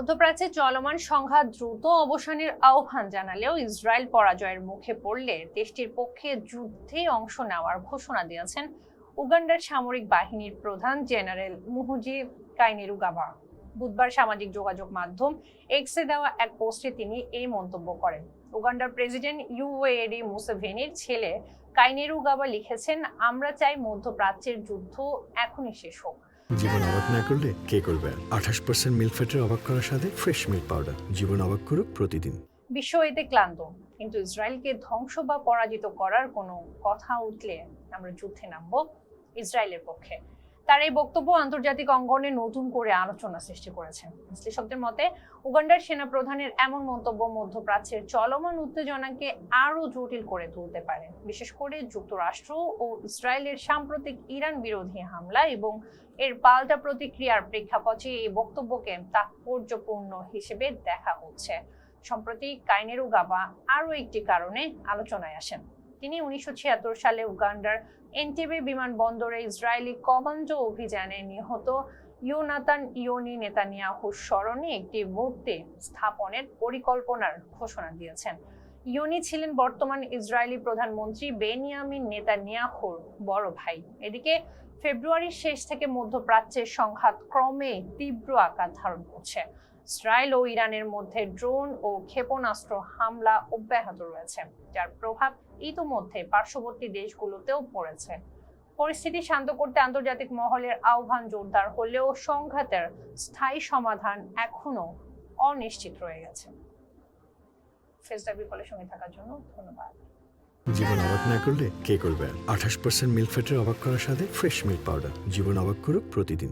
মধ্যপ্রাচ্যে চলমান সংঘাত দ্রুত অবসানের আহ্বান জানালেও ইসরায়েল পরাজয়ের মুখে পড়লে দেশটির পক্ষে যুদ্ধে অংশ নেওয়ার ঘোষণা দিয়েছেন উগান্ডার সামরিক বাহিনীর প্রধান জেনারেল মুহুজি কাইনেরুগাবা। বুধবার সামাজিক যোগাযোগ মাধ্যম এক্সে দেওয়া এক পোস্টে তিনি এই মন্তব্য করেন। উগান্ডার প্রেসিডেন্ট ইউওয়েরি মুসেভেনির ছেলে কাইনেরুগাবা লিখেছেন, আমরা চাই মধ্যপ্রাচ্যের যুদ্ধ এখনই শেষ হোক। জীবন অবাক না করলে কে করবে? 28% মিল্ক ফ্যাটের অবাক করার সাথে ফ্রেশ মিল্ক পাউডার। জীবন অবাক করুক প্রতিদিন। বিশ্ব এতে ক্লান্ত, কিন্তু ইসরায়েলকে ধ্বংস বা পরাজিত করার কোনো কথা উঠলে আমরা যুদ্ধে নামব ইসরায়েলের পক্ষে। তার এই বক্তব্য আন্তর্জাতিক অঙ্গনে নতুন করে আলোচনা সৃষ্টি করেছে। বিশ্লেষকদের মতে উগান্ডার সেনাপ্রধানের এমন মন্তব্য মধ্যপ্রাচ্যের চলমান উত্তেজনাকে আরো জটিল করে তুলতে পারে, বিশেষ করে যুক্তরাষ্ট্র ও ইসরায়েলের সাম্প্রতিক ইরান বিরোধী হামলা এবং এর পাল্টা প্রতিক্রিয়ার প্রেক্ষাপটে এই বক্তব্যকে তাৎপর্যপূর্ণ হিসেবে দেখা হচ্ছে। সম্প্রতি কাইনেরুগাবা আরও একটি কারণে আলোচনায় আসেন। তিনি 1976 সালে উগান্ডার এন্টেবে বিমানবন্দরে ইসরায়েলি কমান্ডো অভিযানে নিহত ইয়োনাতান ইয়োনি নেতানিয়াহুর স্মরণে একটি মূর্তি স্থাপনের পরিকল্পনার ঘোষণা দিয়েছেন। ইয়োনি ছিলেন বর্তমান ইসরায়েলি প্রধানমন্ত্রী বেনিয়ামিন নেতানিয়াহুর বড় ভাই। এদিকে ফেব্রুয়ারির শেষ থেকে মধ্যপ্রাচ্যের সংঘাত ক্রমে তীব্র আকার ধারণ করছে। ইসরায়েল ও ইরানের মধ্যে ড্রোন ও ক্ষেপণাস্ত্র হামলা অব্যাহত রয়েছে, যার প্রভাব ইতোমধ্যে পার্শ্ববর্তী দেশগুলোতেও পড়েছে। পরিস্থিতি শান্ত করতে আন্তর্জাতিক মহলের আহ্বান জোরদার হলেও সংঘাতের স্থায়ী সমাধান এখনো অনিশ্চিত রয়ে গেছে। ফেসডাবি সঙ্গে থাকার জন্য ধন্যবাদ। জীবন অবাক না করলে কে করবে? 28% মিল্ক ফ্যাটের অবাক করার সাথে ফ্রেশ মিল্ক পাউডার। জীবন অবাক করুক প্রতিদিন।